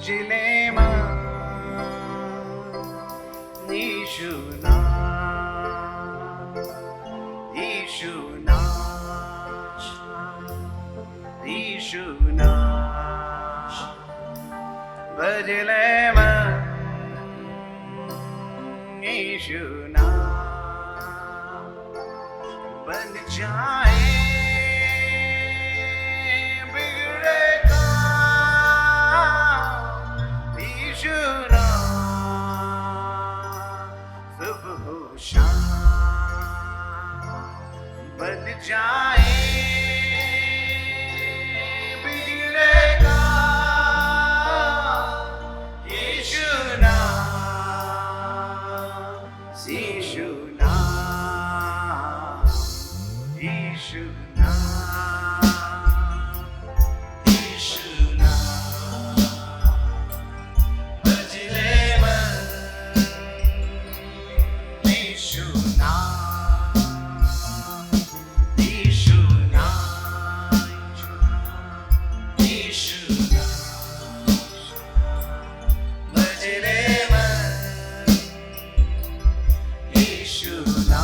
Jilema Nishuna Ishuna Ishuna Bajilema Ishuna बन जाए बिगड़ेगा ईशुना सुबह शाम बन जाए बिगड़ेगा ईशुना ईशुना Ishuna, Ishuna, Bajilema, Ishuna, Ishuna, Ishuna, Bajilema, Ishuna.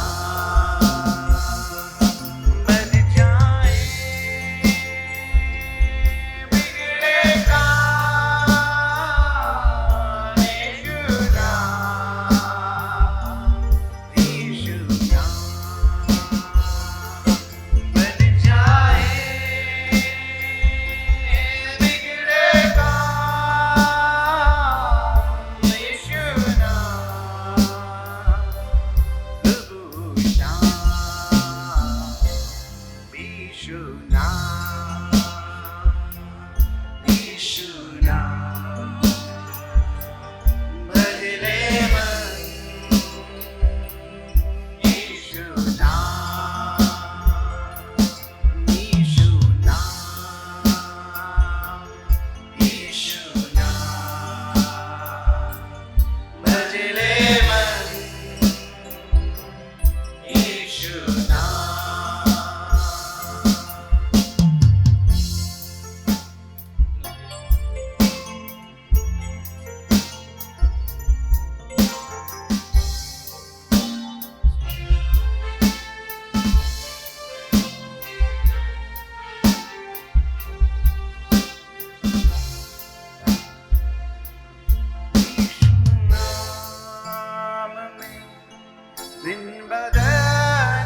दिन बदल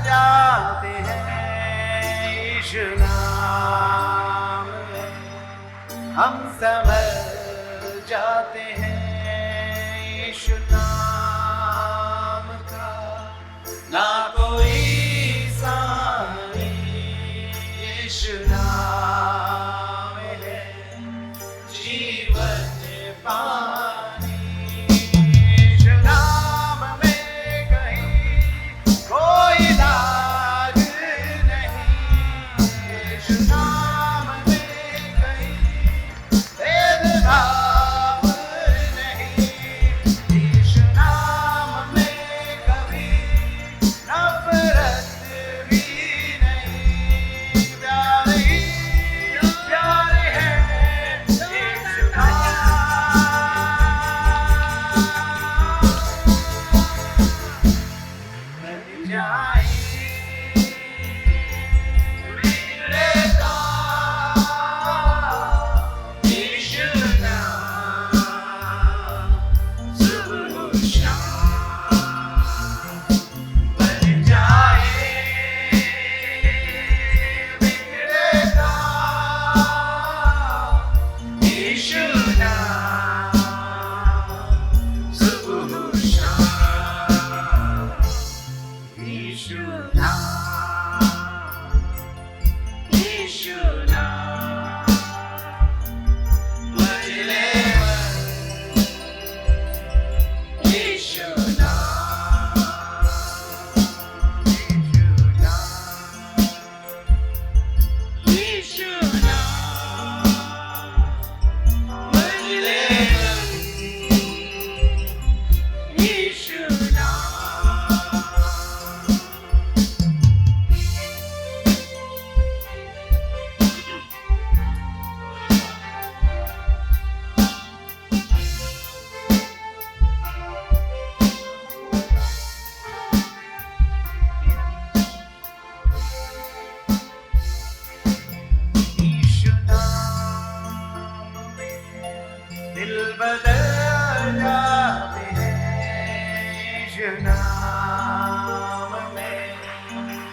जाते हैं ईशु नाम में हम संभल जाते हैं ईशु नाम का ना कोई सानी ईशु नाम है जीवन पानी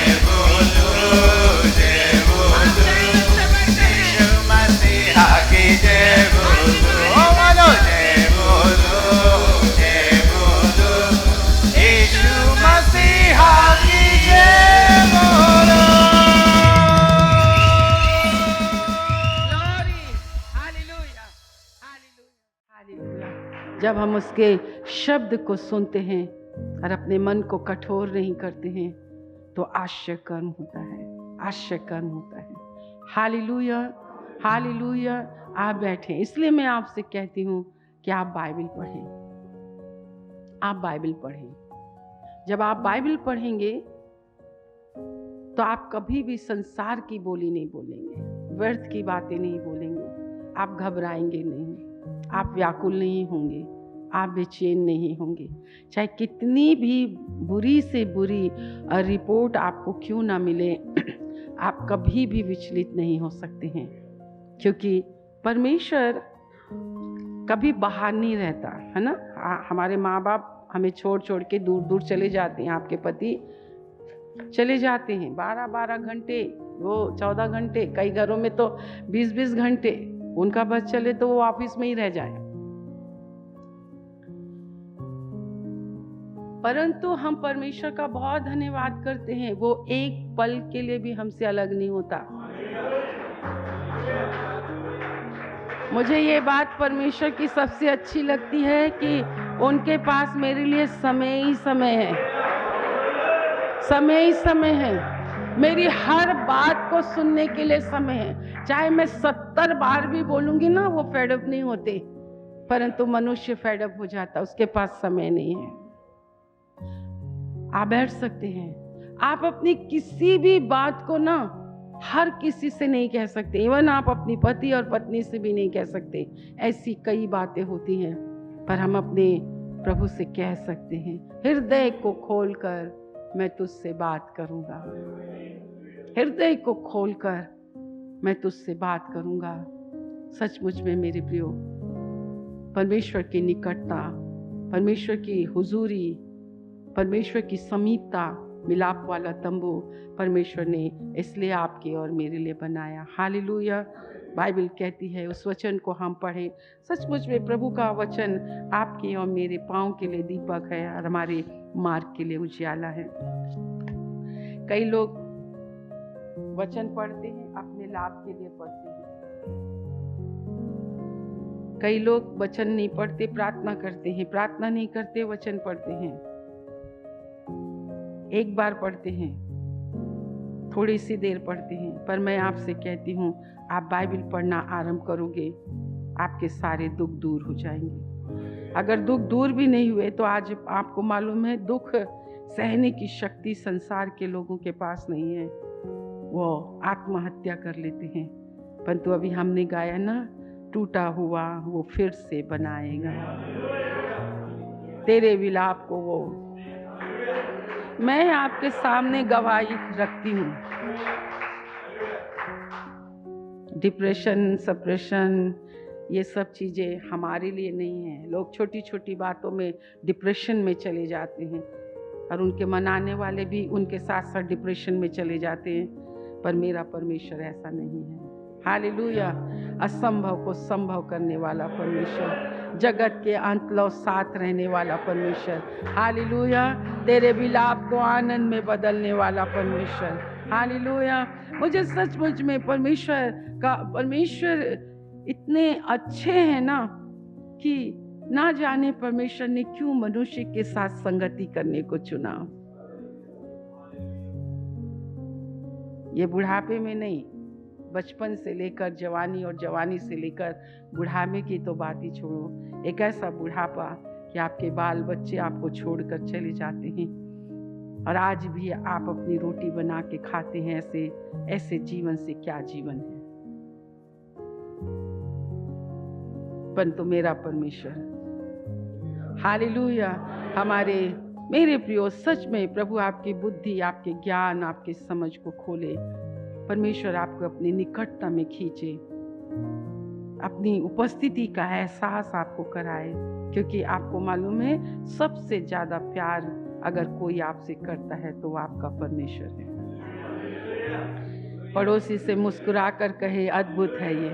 जय बोलो जय बोलो यीशु मसीहा की जय बोलो बोलो जय बोलो यीशु मसीहा की जय बोलो। जब हम उसके शब्द को सुनते हैं और अपने मन को कठोर नहीं करते हैं तो आश्चर्य कर्म होता है, आश्चर्य कर्म होता है। Hallelujah, hallelujah. आप बैठे, इसलिए मैं आपसे कहती हूँ कि आप बाइबल पढ़ें, आप बाइबल पढ़ें। जब आप बाइबल पढ़ेंगे तो आप कभी भी संसार की बोली नहीं बोलेंगे, व्यर्थ की बातें नहीं बोलेंगे, आप घबराएंगे नहीं, आप व्याकुल नहीं होंगे, आप बेचैन नहीं होंगे। चाहे कितनी भी बुरी से बुरी रिपोर्ट आपको क्यों ना मिले, आप कभी भी विचलित नहीं हो सकते हैं, क्योंकि परमेश्वर कभी बाहर नहीं रहता है ना। हमारे माँ बाप हमें छोड़ छोड़ के दूर दूर चले जाते हैं, आपके पति चले जाते हैं 12-12 घंटे, वो 14 घंटे, कई घरों में तो 20-20 घंटे उनका बस चले तो वो ऑफिस में ही रह जाए। परंतु हम परमेश्वर का बहुत धन्यवाद करते हैं, वो एक पल के लिए भी हमसे अलग नहीं होता। मुझे ये बात परमेश्वर की सबसे अच्छी लगती है कि उनके पास मेरे लिए समय ही समय है, समय ही समय है। मेरी हर बात को सुनने के लिए समय है। चाहे मैं 70 बार भी बोलूंगी ना, वो फेडअप नहीं होते, परंतु मनुष्य फेडअप हो जाता, उसके पास समय नहीं है। आप बैठ सकते हैं। आप अपनी किसी भी बात को ना हर किसी से नहीं कह सकते, इवन आप अपनी पति और पत्नी से भी नहीं कह सकते। ऐसी कई बातें होती हैं, पर हम अपने प्रभु से कह सकते हैं, हृदय को खोलकर मैं तुझसे बात करूंगा, हृदय को खोलकर मैं तुझसे बात करूंगा। सचमुच में मेरे प्रियो, परमेश्वर की निकटता, परमेश्वर की हुजूरी, परमेश्वर की समीपता, मिलाप वाला तंबू परमेश्वर ने इसलिए आपके और मेरे लिए बनाया। हालेलुया। बाइबल कहती है, उस वचन को हम पढ़ें। सचमुच में प्रभु का वचन आपके और मेरे पांव के लिए दीपक है और हमारे मार्ग के लिए उजियाला है। कई लोग वचन पढ़ते हैं, अपने लाभ के लिए पढ़ते हैं। कई लोग वचन नहीं पढ़ते, प्रार्थना करते हैं, प्रार्थना नहीं करते, वचन पढ़ते हैं। एक बार पढ़ते हैं, थोड़ी सी देर पढ़ते हैं, पर मैं आपसे कहती हूँ, आप बाइबल पढ़ना आरंभ करोगे, आपके सारे दुख दूर हो जाएंगे। अगर दुख दूर भी नहीं हुए तो आज आपको मालूम है, दुख सहने की शक्ति संसार के लोगों के पास नहीं है, वो आत्महत्या कर लेते हैं। परंतु अभी हमने गाया ना, टूटा हुआ वो फिर से बनाएगा, तेरे विलाप को वो। मैं आपके सामने गवाही रखती हूँ, डिप्रेशन, सप्रेशन, ये सब चीज़ें हमारे लिए नहीं हैं। लोग छोटी छोटी बातों में डिप्रेशन में चले जाते हैं और उनके मनाने वाले भी उनके साथ साथ डिप्रेशन में चले जाते हैं, पर मेरा परमेश्वर ऐसा नहीं है। हालेलुया। असंभव को संभव करने वाला परमेश्वर, जगत के अंत लो साथ रहने वाला परमेश्वर। हालेलुया। तेरे विलाप को आनंद में बदलने वाला परमेश्वर। हालेलुया। मुझे सचमुच में परमेश्वर इतने अच्छे हैं ना, कि ना जाने परमेश्वर ने क्यों मनुष्य के साथ संगति करने को चुना। ये बुढ़ापे में नहीं, बचपन से लेकर जवानी और जवानी से लेकर बुढ़ापे की तो बात ही छोड़ो। एक ऐसा बुढ़ापा कि आपके बाल बच्चे आपको छोड़कर चले जाते हैं और आज भी आप अपनी रोटी बना के खाते हैं। ऐसे जीवन से क्या जीवन है। परंतु मेरा परमेश्वर, हालेलुया, मेरे प्रियो, सच में प्रभु आपकी बुद्धि, आपके ज्ञान, आपके समझ को खोले। परमेश्वर आपको अपनी निकटता में खींचे, अपनी उपस्थिति का एहसास आपको कराए, क्योंकि आपको मालूम है सबसे ज्यादा प्यार अगर कोई आपसे करता है तो आपका परमेश्वर है। पड़ोसी से मुस्कुरा कर कहे अद्भुत है ये।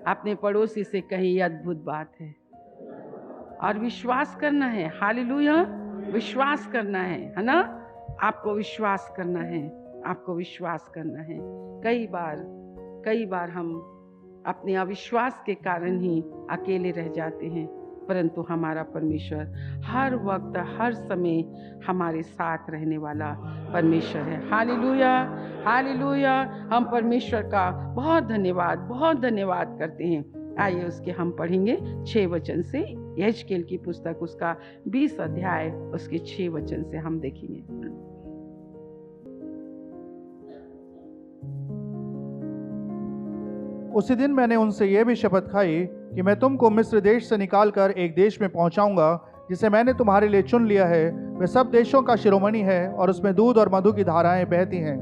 अपने पड़ोसी से कहे ये अद्भुत बात है। और विश्वास करना है। हालेलुया, विश्वास करना है ना? आपको विश्वास करना है, आपको विश्वास करना है। कई बार हम अपने अविश्वास के कारण ही अकेले रह जाते हैं, परंतु हमारा परमेश्वर हर वक्त हर समय हमारे साथ रहने वाला परमेश्वर है। Hallelujah, hallelujah. हम परमेश्वर का बहुत धन्यवाद करते हैं। आइए उसके हम पढ़ेंगे 6 वचन से। यहेजकेल की पुस्तक उसका 20 अध्याय उसके 6 वचन से हम देखेंगे। उसी दिन मैंने उनसे यह भी शपथ खाई कि मैं तुमको मिस्र देश से निकालकर एक देश में पहुंचाऊंगा जिसे मैंने तुम्हारे लिए चुन लिया है। वह सब देशों का शिरोमणि है और उसमें दूध और मधु की धाराएं बहती हैं।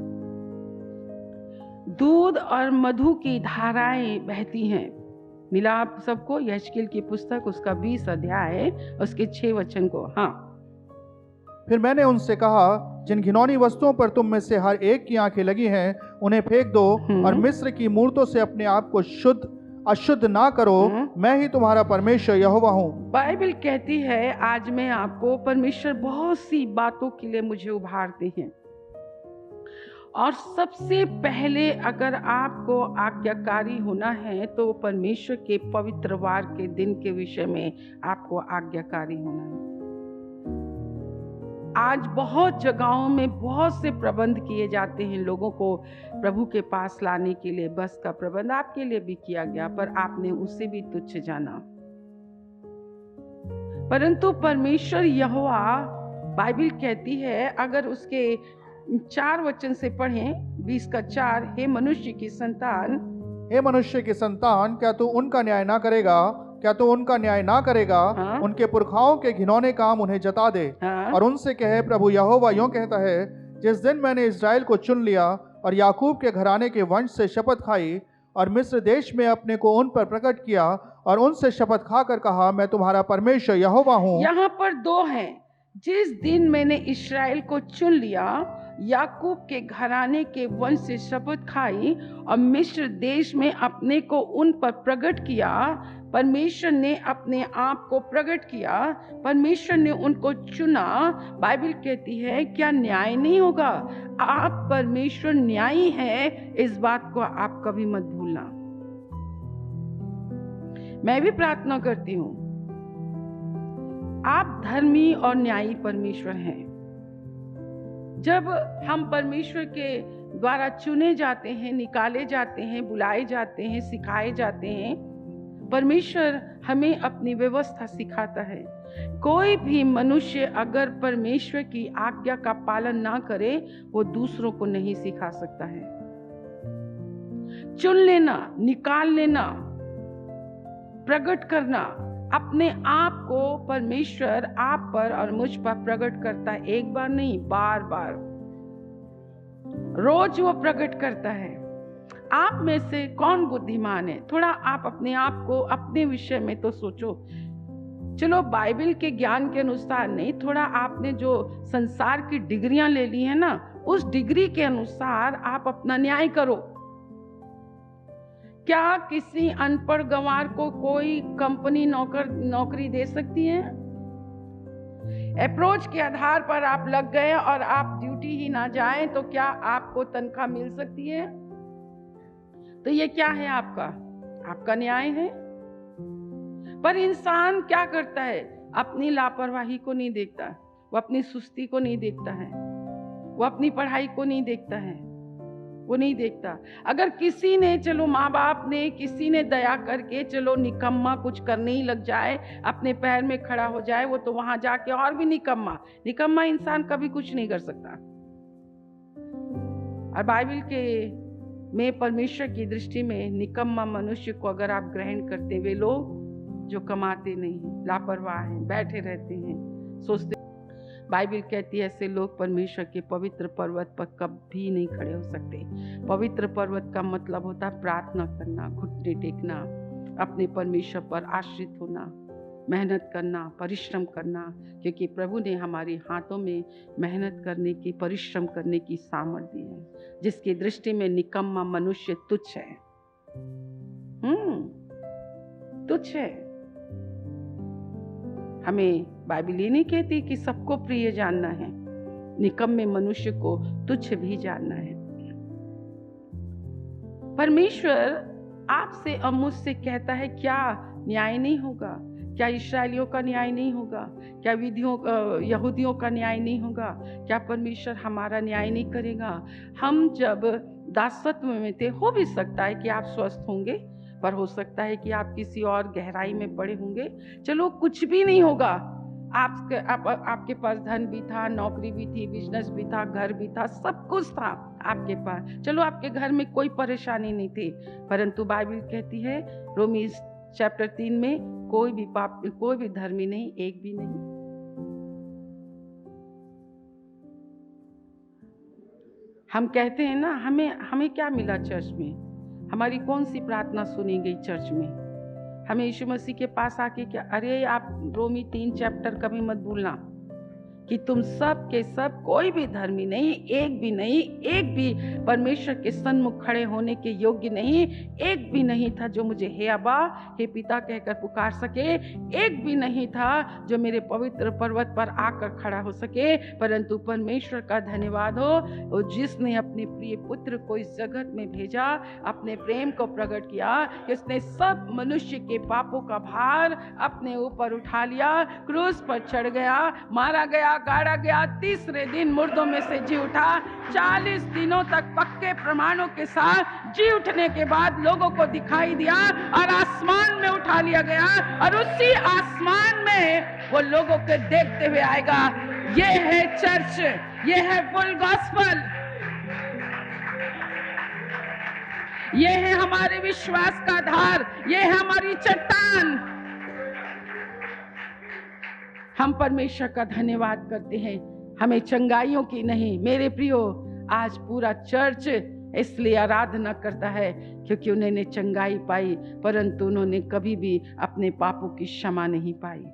दूध और मधु की धाराएं बहती हैं। मिला आप सबको? यहेजकेल की पुस्तक उसका 20 अध्याय उसके 6 वचन को। हाँ। फिर मैंने उनसे कहा, जिन घिनौनी वस्तुओं पर तुम में से हर एक की आंखें लगी हैं उन्हें फेंक दो और मिस्र की मूर्तों से अपने आप को अशुद्ध ना करो। मैं ही तुम्हारा परमेश्वर यहोवा हूँ। बाइबल कहती है, आज मैं आपको परमेश्वर बहुत सी बातों के लिए मुझे उभारते हैं। और सबसे पहले अगर आपको आज्ञाकारी होना है तो परमेश्वर के पवित्र वार के दिन के विषय में आपको आज्ञाकारी होना है। आज बहुत जगहों में बहुत से प्रबंध किए जाते हैं लोगों को प्रभु के पास लाने के लिए। बस का प्रबंध आपके लिए भी किया गया, पर आपने उसे भी तुच्छ जाना। परंतु परमेश्वर यहोवा, बाइबल कहती है, अगर उसके 4 वचन से पढ़ें 20 का 4, हे मनुष्य की संतान, क्या तू उनका न्याय ना करेगा? हाँ? उनके पुरखाओं के घिनौने काम उन्हें जता दे। हाँ? और उनसे कहे, प्रभु यहोवा यूं कहता है, जिस दिन मैंने इस्राएल को चुन लिया और याकूब के घराने के वंश से शपथ खाई और मिस्र देश में अपने को उन पर प्रकट किया और उनसे शपथ खाकर कहा, मैं तुम्हारा परमेश्वर यहोवा हूँ। यहाँ पर 2 हैं। जिस दिन मैंने इस्राएल को चुन लिया, याकूब के घराने के वंश से शपथ खाई और मिस्र देश में अपने को उन पर प्रकट किया। परमेश्वर ने अपने आप को प्रकट किया, परमेश्वर ने उनको चुना। बाइबल कहती है, क्या न्याय नहीं होगा? आप परमेश्वर न्यायी है, इस बात को आप कभी मत भूलना। मैं भी प्रार्थना करती हूँ, आप धर्मी और न्यायी परमेश्वर हैं। जब हम परमेश्वर के द्वारा चुने जाते हैं, निकाले जाते हैं, बुलाए जाते हैं, सिखाए जाते हैं, परमेश्वर हमें अपनी व्यवस्था सिखाता है। कोई भी मनुष्य अगर परमेश्वर की आज्ञा का पालन ना करे, वो दूसरों को नहीं सिखा सकता है। चुन लेना, निकाल लेना, प्रकट करना, अपने आप को परमेश्वर आप पर और मुझ पर प्रकट करता है। एक बार नहीं, बार बार, रोज वो प्रकट करता है। आप में से कौन बुद्धिमान है? थोड़ा आप अपने आप को अपने विषय में तो सोचो। चलो बाइबल के ज्ञान के अनुसार नहीं, थोड़ा आपने जो संसार की डिग्रियां ले ली है ना, उस डिग्री के अनुसार आप अपना न्याय करो। क्या किसी अनपढ़ गंवार को कोई कंपनी नौकरी दे सकती है? अप्रोच के आधार पर आप लग गए और आप ड्यूटी ही ना जाएं तो क्या आपको तनख्वाह मिल सकती है? तो ये क्या है? आपका न्याय है। पर इंसान क्या करता है? अपनी लापरवाही को नहीं देखता, वो अपनी सुस्ती को नहीं देखता है, वो अपनी पढ़ाई को नहीं देखता है, वो नहीं देखता। अगर किसी ने, चलो माँ बाप ने, किसी ने दया करके चलो निकम्मा कुछ करने ही लग जाए, अपने पैर में खड़ा हो जाए, वो तो वहां जाके और भी निकम्मा इंसान कभी कुछ नहीं कर सकता। और बाइबल के में परमेश्वर की दृष्टि में निकम्मा मनुष्य को अगर आप ग्रहण करते हुए, लोग जो कमाते नहीं, लापरवाह हैं, बैठे रहते हैं, सोचते, बाइबल कहती है ऐसे लोग परमेश्वर के पवित्र पर्वत पर कभी नहीं खड़े हो सकते। पवित्र पर्वत का मतलब होता है प्रार्थना करना, घुटने टेकना, अपने परमेश्वर पर आश्रित होना, मेहनत करना, परिश्रम करना, क्योंकि प्रभु ने हमारे हाथों में मेहनत करने की, परिश्रम करने की सामर्थ दी है, जिसकी दृष्टि में निकम्मा मनुष्य तुच्छ है। तुच्छ है। हमें बाइबल ये नहीं कहती कि सबको प्रिय जानना है, निकम्मे मनुष्य को तुच्छ भी जानना है। परमेश्वर आपसे और मुझसे कहता है, क्या न्याय नहीं होगा? क्या इस्राएलियों का न्याय नहीं होगा? क्या यहूदियों का न्याय नहीं होगा? क्या परमेश्वर हमारा न्याय नहीं करेगा? हम जब दासत्व में थे, हो भी सकता है कि आप स्वस्थ होंगे, पर हो सकता है कि आप किसी और गहराई में पड़े होंगे। चलो, कुछ भी नहीं होगा। आपके पास धन भी था, नौकरी भी थी, बिजनेस भी था, घर भी था, सब कुछ था आपके पास। चलो, आपके घर में कोई परेशानी नहीं थी, परंतु बाइबल कहती है रोमी चैप्टर 3 में, कोई भी पाप, कोई भी धर्मी नहीं, एक भी नहीं। हम कहते हैं ना, हमें क्या मिला चर्च में? हमारी कौन सी प्रार्थना सुनी गई चर्च में? हमें यीशु मसीह के पास आके क्या, अरे आप रोमी 3 चैप्टर कभी मत भूलना कि तुम सब के सब, कोई भी धर्मी नहीं, एक भी नहीं, एक भी परमेश्वर के सन्मुख खड़े होने के योग्य नहीं, एक भी नहीं था जो मुझे हे अब्बा, हे पिता कहकर पुकार सके। एक भी नहीं था जो मेरे पवित्र पर्वत पर आकर खड़ा हो सके। परंतु परमेश्वर का धन्यवाद हो, और जिसने अपने प्रिय पुत्र को इस जगत में भेजा, अपने प्रेम को प्रकट किया, जिसने सब मनुष्य के पापों का भार अपने ऊपर उठा लिया, क्रूस पर चढ़ गया, मारा गया, गाड़ा गया, तीसरे दिन मुर्दों में से जी उठा, 40 दिनों तक पक्के प्रमाणों के साथ जी उठने के बाद लोगों को दिखाई दिया और आसमान में उठा लिया गया, और उसी आसमान में वो लोगों को देखते हुए आएगा। ये है चर्च, ये है फुल गॉस्पल, ये है हमारे विश्वास का आधार, ये है हमारी चट्टान। हम परमेश्वर का धन्यवाद करते हैं, हमें चंगाइयों की नहीं। मेरे प्रियो, आज पूरा चर्च इसलिए आराधना करता है क्योंकि उन्होंने चंगाई पाई, परंतु उन्होंने कभी भी अपने पापों की क्षमा नहीं पाई।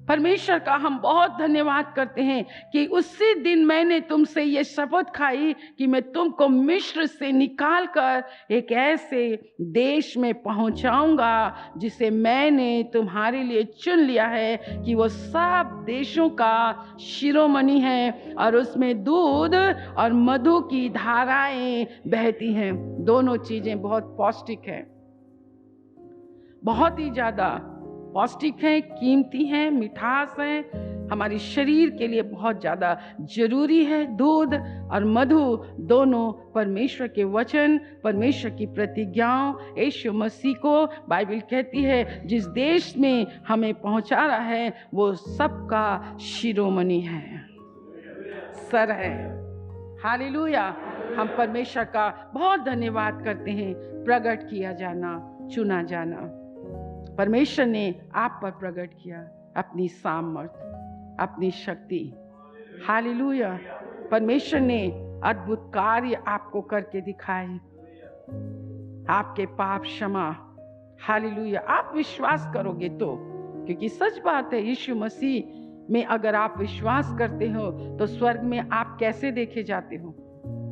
परमेश्वर का हम बहुत धन्यवाद करते हैं कि उसी दिन मैंने तुमसे ये शपथ खाई कि मैं तुमको मिस्र से निकालकर एक ऐसे देश में पहुंचाऊंगा जिसे मैंने तुम्हारे लिए चुन लिया है, कि वो सब देशों का शिरोमणि है और उसमें दूध और मधु की धाराएं बहती हैं। दोनों चीजें बहुत पौष्टिक हैं, बहुत ही ज्यादा पौष्टिक है, कीमती है, मिठास है, हमारे शरीर के लिए बहुत ज़्यादा जरूरी है। दूध और मधु दोनों परमेश्वर के वचन, परमेश्वर की प्रतिज्ञाओं, यीशु मसीह को बाइबल कहती है जिस देश में हमें पहुंचा रहा है वो सबका शिरोमणि है, सर है। हालेलुया। हम परमेश्वर का बहुत धन्यवाद करते हैं। प्रकट किया जाना, चुना जाना, परमेश्वर ने आप पर प्रकट किया अपनी सामर्थ, अपनी शक्ति। हालेलुया। परमेश्वर ने अद्भुत कार्य आपको करके दिखाए, आपके पाप क्षमा। हालेलुया। आप विश्वास करोगे तो, क्योंकि सच बात है, यीशु मसीह में अगर आप विश्वास करते हो तो स्वर्ग में आप कैसे देखे जाते हो?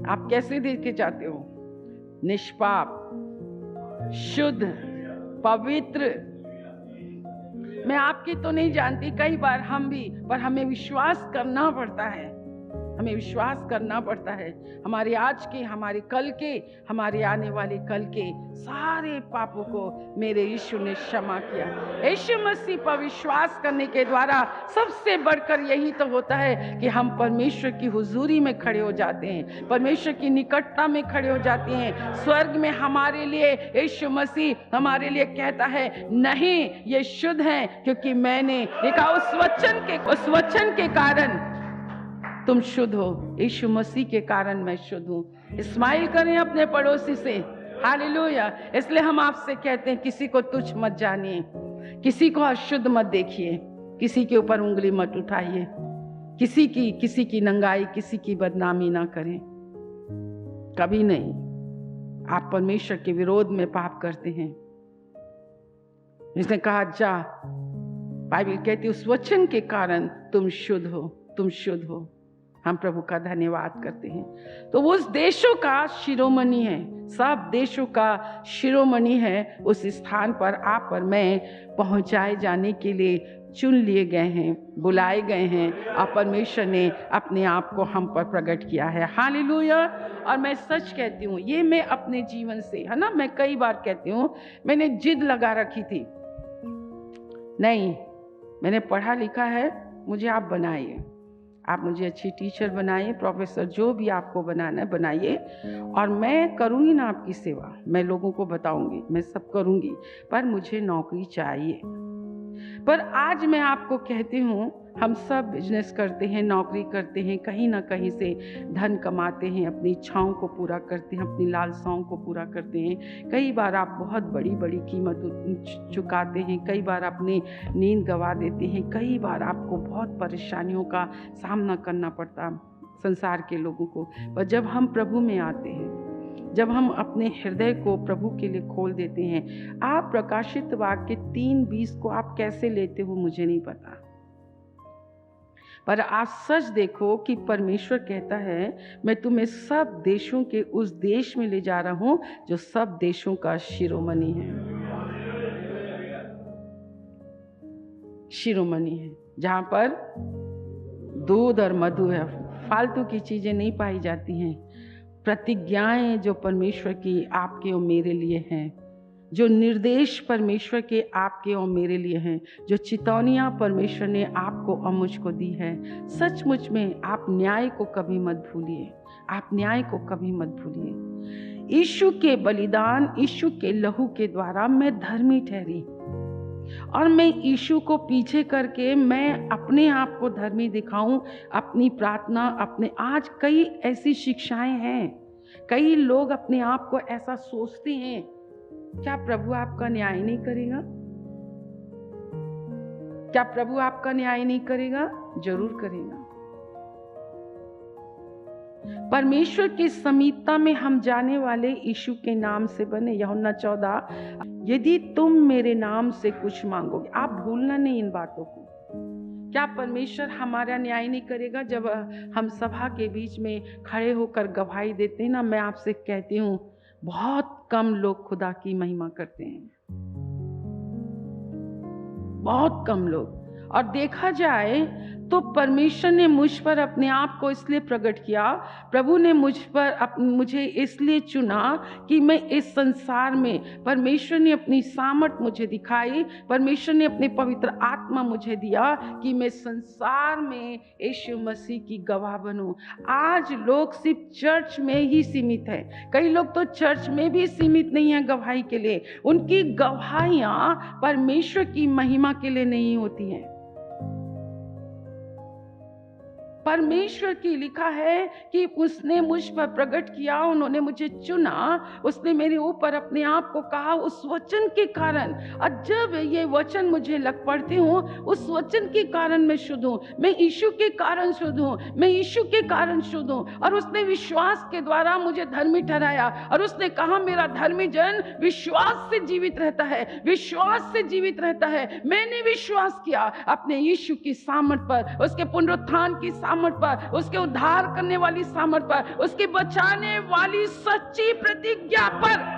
आप कैसे देखे जाते हो? निष्पाप, शुद्ध, पवित्र। मैं आपकी तो नहीं जानती, कई बार हम भी, पर हमें विश्वास करना पड़ता है, हमें विश्वास करना पड़ता है। हमारे आज के, हमारे कल के, हमारे आने वाले कल के सारे पापों को मेरे यीशु ने क्षमा किया। यीशु मसीह पर विश्वास करने के द्वारा सबसे बढ़कर यही तो होता है कि हम परमेश्वर की हुजूरी में खड़े हो जाते हैं, परमेश्वर की निकटता में खड़े हो जाते हैं। स्वर्ग में हमारे लिए यीशु मसीह हमारे लिए कहता है, नहीं, ये शुद्ध है क्योंकि मैंने देखा उस वचन के कारण तुम शुद्ध हो। यीशु मसीह के कारण मैं शुद्ध हूँ। स्माइल करें अपने पड़ोसी से। हालेलुया। इसलिए हम आपसे कहते हैं, किसी को तुच्छ मत जानिए, किसी को अशुद्ध मत देखिए, किसी के ऊपर उंगली मत उठाइए, किसी की नंगाई, किसी की बदनामी ना करें, कभी नहीं। आप परमेश्वर के विरोध में पाप करते हैं। इसने कहा जा, बाइबल कहती है उस वचन के कारण तुम शुद्ध हो, तुम शुद्ध हो। हम प्रभु का धन्यवाद करते हैं। तो वो उस देशों का शिरोमणि है, सब देशों का शिरोमणि है। उस स्थान पर आप और मैं पहुंचाए जाने के लिए चुन लिए गए हैं, बुलाए गए हैं, और परमेश्वर ने अपने आप को हम पर प्रकट किया है। हालेलुया। और मैं सच कहती हूँ, ये मैं अपने जीवन से, है ना, मैं कई बार कहती हूँ, मैंने जिद लगा रखी थी, नहीं मैंने पढ़ा लिखा है, मुझे आप बनाइए, आप मुझे अच्छी टीचर बनाइए, प्रोफेसर, जो भी आपको बनाना है बनाइए, और मैं करूँगी ना आपकी सेवा, मैं लोगों को बताऊँगी, मैं सब करूँगी, पर मुझे नौकरी चाहिए। पर आज मैं आपको कहती हूँ, हम सब बिजनेस करते हैं, नौकरी करते हैं, कहीं ना कहीं से धन कमाते हैं, अपनी इच्छाओं को पूरा करते हैं, अपनी लालसाओं को पूरा करते हैं। कई बार आप बहुत बड़ी बड़ी कीमत चुकाते हैं, कई बार अपनी नींद गंवा देते हैं, कई बार आपको बहुत परेशानियों का सामना करना पड़ता संसार के लोगों को। पर जब हम प्रभु में आते हैं, जब हम अपने हृदय को प्रभु के लिए खोल देते हैं, आप प्रकाशित वाक्य 3:20 को आप कैसे लेते हो मुझे नहीं पता, पर आप सच देखो कि परमेश्वर कहता है मैं तुम्हें सब देशों के उस देश में ले जा रहा हूं जो सब देशों का शिरोमणि है। शिरोमणि है, जहां पर दूध और मधु है, फालतू की चीजें नहीं पाई जाती हैं। प्रतिज्ञाएं जो परमेश्वर की आपके और मेरे लिए हैं, जो निर्देश परमेश्वर के आपके और मेरे लिए हैं, जो चेतावनियां परमेश्वर ने आपको और मुझको दी है, सचमुच में आप न्याय को कभी मत भूलिए, आप न्याय को कभी मत भूलिए। यीशु के बलिदान, यीशु के लहू के द्वारा मैं धर्मी ठहरी, और मैं यीशु को पीछे करके मैं अपने आप को धर्मी दिखाऊं, अपनी प्रार्थना, अपने, आज कई ऐसी शिक्षाएं हैं, कई लोग अपने आप को ऐसा सोचते हैं, क्या प्रभु आपका न्याय नहीं करेगा? क्या प्रभु आपका न्याय नहीं करेगा? जरूर करेगा। परमेश्वर की समीपता में हम जाने वाले यीशु के नाम से बने। यूहन्ना 14, यदि तुम मेरे नाम से कुछ मांगोगे, आप भूलना नहीं इन बातों को। क्या परमेश्वर हमारा न्याय नहीं करेगा? जब हम सभा के बीच में खड़े होकर गवाही देते हैं ना, मैं आपसे कहती हूँ बहुत कम लोग खुदा की महिमा करते हैं, बहुत कम लोग। और देखा जाए तो परमेश्वर ने मुझ पर अपने आप को इसलिए प्रकट किया, प्रभु ने मुझे इसलिए चुना कि मैं इस संसार में, परमेश्वर ने अपनी सामर्थ मुझे दिखाई, परमेश्वर ने अपने पवित्र आत्मा मुझे दिया कि मैं संसार में यीशु मसीह की गवाह बनूं। आज लोग सिर्फ चर्च में ही सीमित है, कई लोग तो चर्च में भी सीमित नहीं है गवाही के लिए, उनकी गवाहियां परमेश्वर की महिमा के लिए नहीं होती हैं। परमेश्वर की लिखा है कि उसने मुझ पर प्रकट किया, उन्होंने मुझे चुना, उसने मेरे ऊपर अपने आप को कहा उस वचन के कारण। और जब ये वचन मुझे लग पड़ते हूँ, उस वचन के कारण मैं शुद्ध हूँ, मैं यीशु के कारण शुद्ध हूँ, मैं यीशु के कारण शुद्ध हूँ। और उसने विश्वास के द्वारा मुझे धर्मी ठहराया, और उसने कहा मेरा धर्मी जन विश्वास से जीवित रहता है, विश्वास से जीवित रहता है। मैंने विश्वास किया अपने यीशु की सामर्थ पर, उसके पुनरुत्थान की सामर्थ पर, उसके उद्धार करने वाली सामर्थ पर, उसके बचाने वाली सच्ची प्रतिज्ञा पर।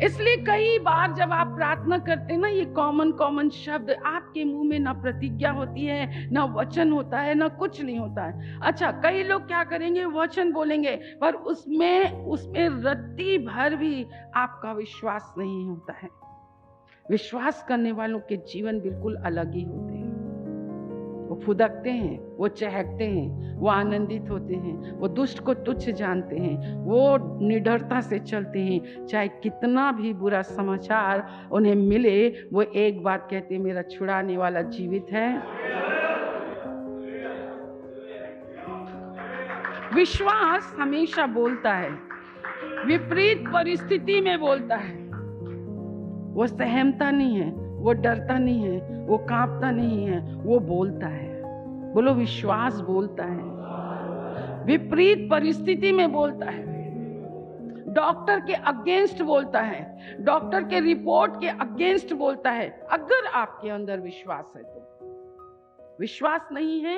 इसलिए कई बार जब आप प्रार्थना करते हैं ना, ये कॉमन शब्द आपके मुंह में ना प्रतिज्ञा होती है, ना वचन होता है, ना कुछ नहीं होता है। अच्छा, कई लोग क्या करेंगे, वचन बोलेंगे, पर उसमें रत्ती भर भी आपका विश्वास नहीं होता है। विश्वास करने वालों के जीवन बिल्कुल अलग ही होते हैं। वो फुदकते हैं, वो चहकते हैं, वो आनंदित होते हैं, वो दुष्ट को तुच्छ जानते हैं, वो निडरता से चलते हैं। चाहे कितना भी बुरा समाचार उन्हें मिले, वो एक बात कहते हैं, मेरा छुड़ाने वाला जीवित है। विश्वास हमेशा बोलता है, विपरीत परिस्थिति में बोलता है। वो सहमता नहीं है, वो डरता नहीं है, वो कांपता नहीं है, वो बोलता है। बोलो, विश्वास बोलता है, विपरीत परिस्थिति में बोलता है। डॉक्टर के अगेंस्ट बोलता है, डॉक्टर के रिपोर्ट के अगेंस्ट बोलता है। अगर आपके अंदर विश्वास है तो, विश्वास नहीं है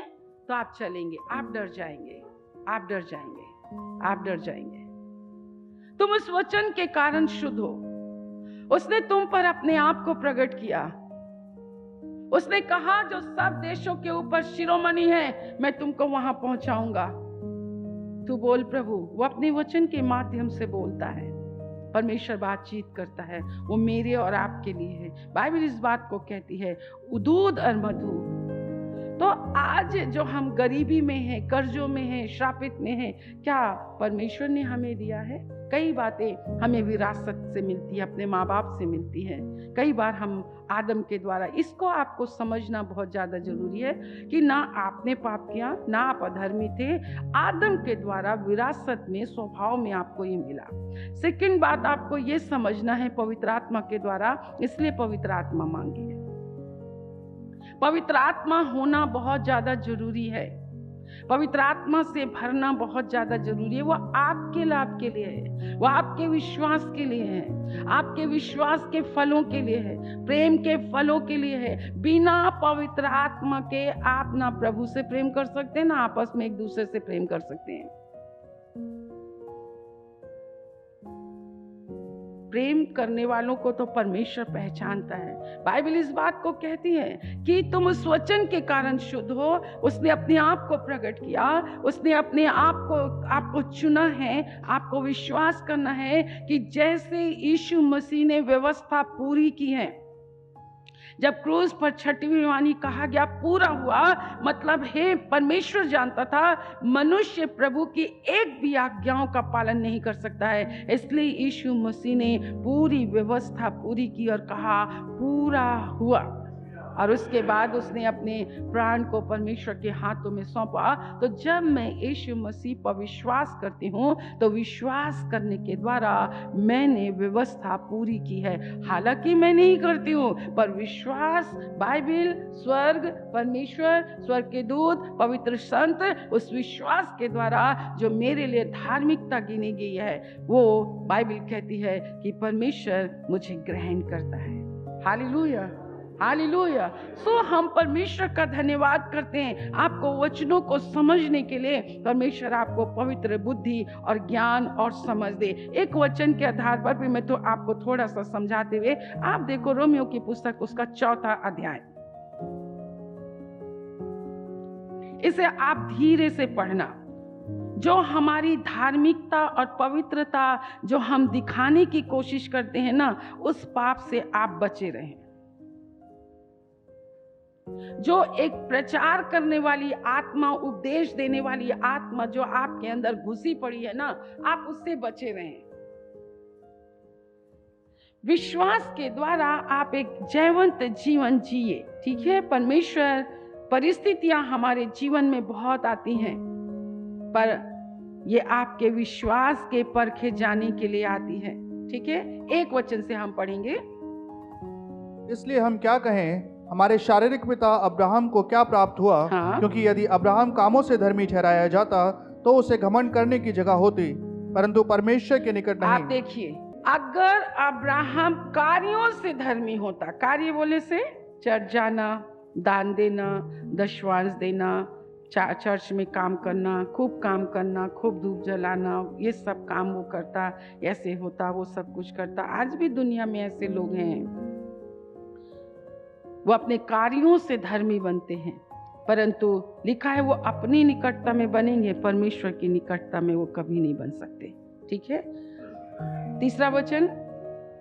तो आप चलेंगे, आप डर जाएंगे, आप डर जाएंगे, आप डर जाएंगे। तुम उस वचन के कारण शुद्ध हो। उसने तुम पर अपने आप को प्रकट किया। उसने कहा जो सब देशों के ऊपर शिरोमणि है, मैं तुमको वहां पहुंचाऊंगा। तू बोल प्रभु। वो अपने वचन के माध्यम से बोलता है। परमेश्वर बातचीत करता है, वो मेरे और आपके लिए है। बाइबल इस बात को कहती है, दूध और मधु। तो आज जो हम गरीबी में हैं, कर्जों में हैं, श्रापित में हैं, क्या परमेश्वर ने हमें दिया है? कई बातें हमें विरासत से मिलती है, अपने माँ बाप से मिलती है। कई बार हम आदम के द्वारा, इसको आपको समझना बहुत ज्यादा जरूरी है कि ना आपने पाप किया, ना आप अधर्मी थे। आदम के द्वारा विरासत में, स्वभाव में आपको ये मिला। सेकंड बात आपको ये समझना है, पवित्र आत्मा के द्वारा, इसलिए पवित्र आत्मा मांगिए। पवित्र आत्मा होना बहुत ज्यादा जरूरी है। पवित्र आत्मा से भरना बहुत ज्यादा जरूरी है। वो आपके लाभ के लिए है, वो आपके विश्वास के लिए है, आपके विश्वास के फलों के लिए है, प्रेम के फलों के लिए है। बिना पवित्र आत्मा के आप ना प्रभु से प्रेम कर सकते हैं, ना आपस में एक दूसरे से प्रेम कर सकते हैं। प्रेम करने वालों को तो परमेश्वर पहचानता है। बाइबल इस बात को कहती है कि तुम उस वचन के कारण शुद्ध हो। उसने अपने आप को प्रकट किया, उसने अपने आपको चुना है। आपको विश्वास करना है कि जैसे यीशु मसीह ने व्यवस्था पूरी की है, जब क्रूस पर छठवीं वाणी कहा गया पूरा हुआ, मतलब है परमेश्वर जानता था मनुष्य प्रभु की एक भी आज्ञाओं का पालन नहीं कर सकता है। इसलिए यीशु मसीह ने पूरी व्यवस्था पूरी की और कहा पूरा हुआ। और उसके बाद उसने अपने प्राण को परमेश्वर के हाथों में सौंपा। तो जब मैं यीशु मसीह पर विश्वास करती हूँ, तो विश्वास करने के द्वारा मैंने व्यवस्था पूरी की है। हालांकि मैं नहीं करती हूँ, पर विश्वास, बाइबल, स्वर्ग, परमेश्वर, स्वर्ग के दूत, पवित्र संत, उस विश्वास के द्वारा जो मेरे लिए धार्मिकता गिनी गई है, वो बाइबल कहती है कि परमेश्वर मुझे ग्रहण करता है। Hallelujah, hallelujah. सो हम परमेश्वर का धन्यवाद करते हैं। आपको वचनों को समझने के लिए परमेश्वर आपको पवित्र बुद्धि और ज्ञान और समझ दे। एक वचन के आधार पर भी मैं तो आपको थोड़ा सा समझाते हुए, आप देखो रोमियो की पुस्तक, उसका 4वां अध्याय। इसे आप धीरे से पढ़ना। जो हमारी धार्मिकता और पवित्रता जो हम दिखाने की कोशिश करते हैं ना, उस पाप से आप बचे रहें। जो एक प्रचार करने वाली आत्मा, उपदेश देने वाली आत्मा जो आपके अंदर घुसी पड़ी है ना, आप उससे बचे रहें। विश्वास के द्वारा आप एक जीवंत जीवन जिए। ठीक है, परमेश्वर, परिस्थितियां हमारे जीवन में बहुत आती हैं, पर ये आपके विश्वास के परखे जाने के लिए आती है। ठीक है, एक वचन से हम पढ़ेंगे। इसलिए हम क्या कहें, हमारे शारीरिक पिता अब्राहम को क्या प्राप्त हुआ? हाँ। क्योंकि यदि अब्राहम कामों से धर्मी ठहराया जाता तो उसे घमंड करने की जगह होती, परंतु परमेश्वर के निकट नहीं। आप देखिए, अगर अब्राहम कार्यों से धर्मी होता, कार्य बोले से चर्च जाना, दान देना, दशवांश देना, चर्च में काम करना, खूब काम करना, खूब धूप जलाना, ये सब काम वो करता, ऐसे होता, वो सब कुछ करता। आज भी दुनिया में ऐसे लोग हैं, वो अपने कार्यों से धर्मी बनते हैं, परंतु लिखा है वो अपनी निकटता में बनेंगे, परमेश्वर की निकटता में वो कभी नहीं बन सकते। ठीक है, 3वां वचन।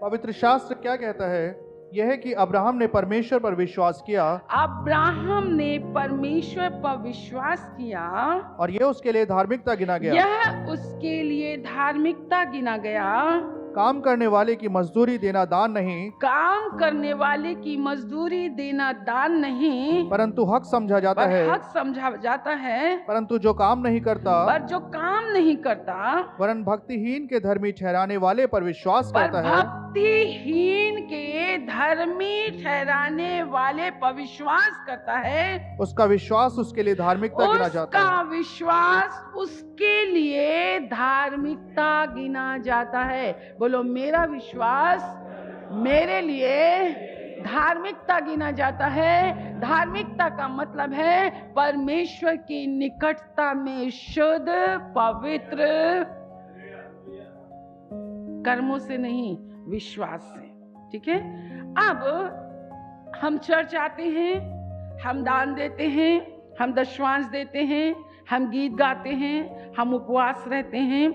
पवित्र शास्त्र क्या कहता है? यह है कि अब्राहम ने परमेश्वर पर विश्वास किया। अब्राहम ने परमेश्वर पर विश्वास किया और यह उसके लिए धार्मिकता गिना गया। यह उसके लिए धार्मिकता गिना गया। काम करने वाले की मजदूरी देना दान नहीं, काम करने वाले की मजदूरी देना दान नहीं, परंतु हक समझा जाता पर है। हक समझा जाता है। परंतु जो काम नहीं करता पर जो काम नहीं करता, वरन भक्तिहीन के धर्मी ठहराने वाले पर विश्वास पर करता है, भक्तिहीन के धर्मी ठहराने वाले पर विश्वास करता है, उसका विश्वास उसके लिए धार्मिकता गिना जाता उसका है। विश्वास उसके लिए धार्मिकता गिना जाता है। बोलो, मेरा विश्वास मेरे लिए धार्मिकता गिना जाता है। धार्मिकता का मतलब है परमेश्वर की निकटता में शुद्ध, पवित्र, कर्मों से नहीं, विश्वास से। ठीक है। अब हम चर्च आते हैं, हम दान देते हैं, हम दशवांश देते हैं, हम गीत गाते हैं, हम उपवास रहते हैं,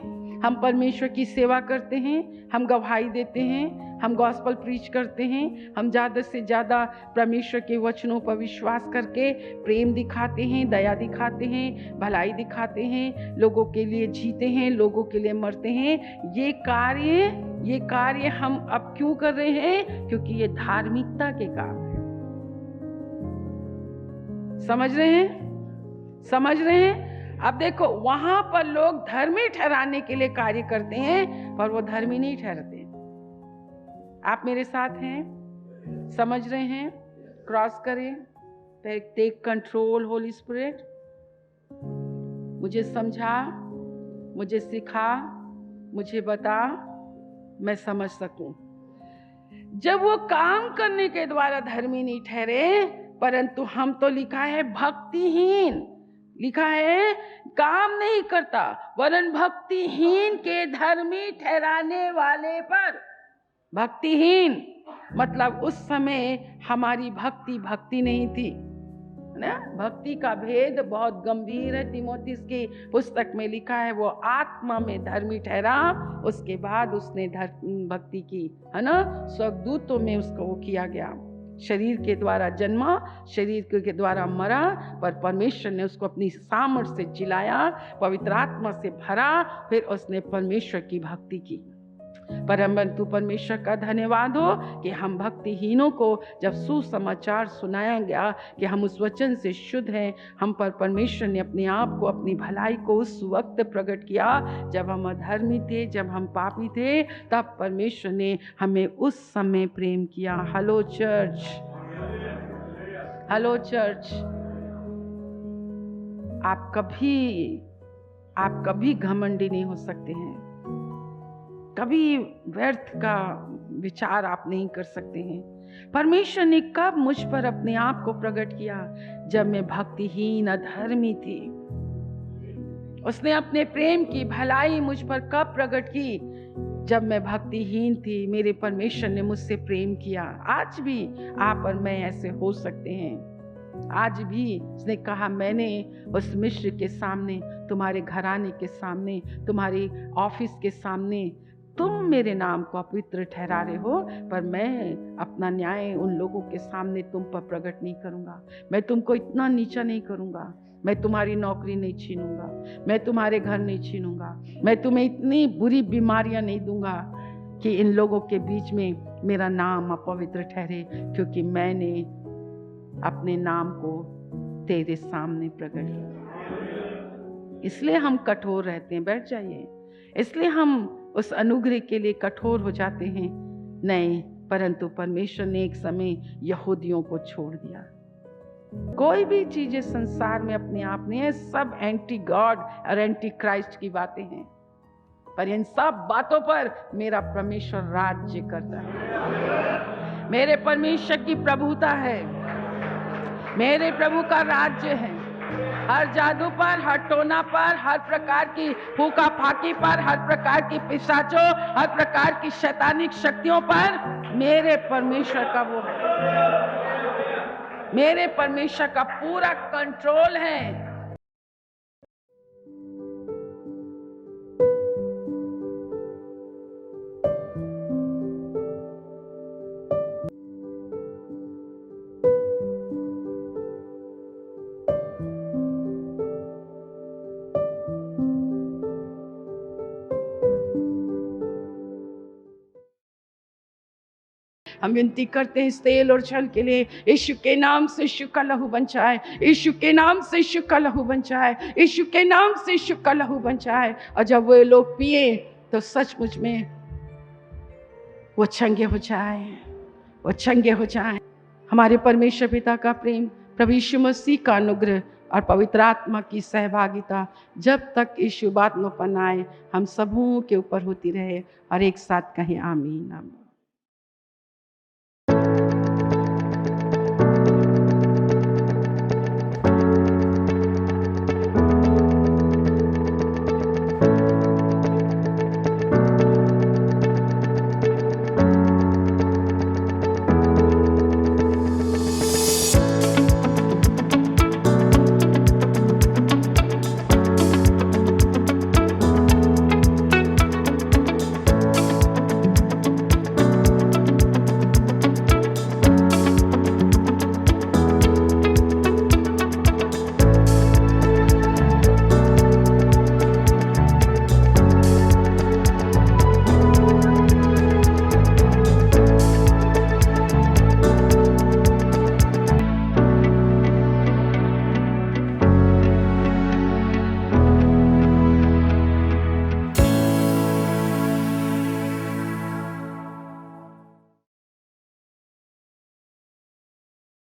हम परमेश्वर की सेवा करते हैं, हम गवाही देते हैं, हम गॉस्पल प्रीच करते हैं, हम ज़्यादा से ज़्यादा परमेश्वर के वचनों पर विश्वास करके प्रेम दिखाते हैं, दया दिखाते हैं, भलाई दिखाते हैं, लोगों के लिए जीते हैं, लोगों के लिए मरते हैं। ये कार्य हम अब क्यों कर रहे हैं? क्योंकि ये धार्मिकता के काम है। समझ रहे हैं? समझ रहे हैं? अब देखो, वहां पर लोग धर्मी ठहराने के लिए कार्य करते हैं, पर वो धर्मी नहीं ठहरते। आप मेरे साथ हैं? समझ रहे हैं? क्रॉस करें। Take control holy spirit. मुझे समझा, मुझे सिखा, मुझे बता, मैं समझ सकूं। जब वो काम करने के द्वारा धर्मी नहीं ठहरे, परंतु हम तो लिखा है भक्तिहीन, लिखा है काम नहीं करता वरन भक्तिहीन के धर्मी ठहराने वाले पर। भक्तिहीन मतलब उस समय हमारी भक्ति नहीं थी ना। भक्ति का भेद बहुत गंभीर है। तीमुथियुस की पुस्तक में लिखा है वो आत्मा में धर्मी ठहरा, उसके बाद उसने भक्ति की, है ना। स्वर्गदूतों में उसको वो किया गया। शरीर के द्वारा जन्मा, शरीर के द्वारा मरा, पर परमेश्वर ने उसको अपनी सामर्थ्य से जिलाया, पवित्र आत्मा से भरा, फिर उसने परमेश्वर की भक्ति की। परंतु परमेश्वर का धन्यवाद हो कि हम भक्तिहीनों को जब सुसमाचार सुनाया गया कि हम उस वचन से शुद्ध हैं, हम पर परमेश्वर ने अपने आप को, अपनी भलाई को उस वक्त प्रकट किया जब हम अधर्मी थे, जब हम पापी थे, तब परमेश्वर ने हमें उस समय प्रेम किया। Hello church, hello church. आप कभी घमंडी नहीं हो सकते हैं, कभी व्यर्थ का विचार आप नहीं कर सकते हैं। परमेश्वर ने कब मुझ पर अपने आप को प्रकट किया? जब मैं भक्तिहीन, अधर्मी थी। उसने अपने प्रेम की भलाई मुझ पर कब प्रकट की? जब मैं भक्तिहीन थी, मेरे परमेश्वर ने मुझसे प्रेम किया। आज भी आप और मैं ऐसे हो सकते हैं। आज भी उसने कहा, मैंने उस मिस्र के सामने, तुम्हारे घराने के सामने, तुम्हारे ऑफिस के सामने, तुम मेरे नाम को अपवित्र ठहरा रहे हो, पर मैं अपना न्याय उन लोगों के सामने तुम पर प्रकट नहीं करूंगा। मैं तुमको इतना नीचा नहीं करूंगा, मैं तुम्हारी नौकरी नहीं छीनूंगा, मैं तुम्हारे घर नहीं छीनूंगा, मैं तुम्हें इतनी बुरी बीमारियां नहीं दूंगा कि इन लोगों के बीच में मेरा नाम अपवित्र ठहरे, क्योंकि मैंने अपने नाम को तेरे सामने प्रकट किया। इसलिए हम कठोर रहते हैं। बैठ जाइए। इसलिए हम उस अनुग्रह के लिए कठोर हो जाते हैं नहीं, परंतु परमेश्वर ने एक समय यहूदियों को छोड़ दिया। कोई भी चीजें संसार में अपने आप नहीं है, सब एंटी गॉड और एंटी क्राइस्ट की बातें हैं, पर इन सब बातों पर मेरा परमेश्वर राज्य करता है। मेरे परमेश्वर की प्रभुता है, मेरे प्रभु का राज्य है। हर जादू पर, हर टोना पर, हर प्रकार की फूका फाकी पर, हर प्रकार की पिशाचों, हर प्रकार की शैतानिक शक्तियों पर मेरे परमेश्वर का वो है, मेरे परमेश्वर का पूरा कंट्रोल है। हम विनती करते हैं इस तेल और जल के लिए। यीशु के नाम से यीशु का लहू बन जाए, यीशु के नाम से यीशु का लहू बन जाए, यीशु के नाम से यीशु का लहू बन जाए। और जब वो लोग पिए तो सचमुच में वो चंगे हो जाए, वो चंगे हो जाए। हमारे परमेश्वर पिता का प्रेम, प्रभु यीशु मसीह का अनुग्रह और पवित्र आत्मा की सहभागिता जब तक यीशु बात न आए हम सबों के ऊपर होती रहे। और एक साथ कहें आमीन आमीन।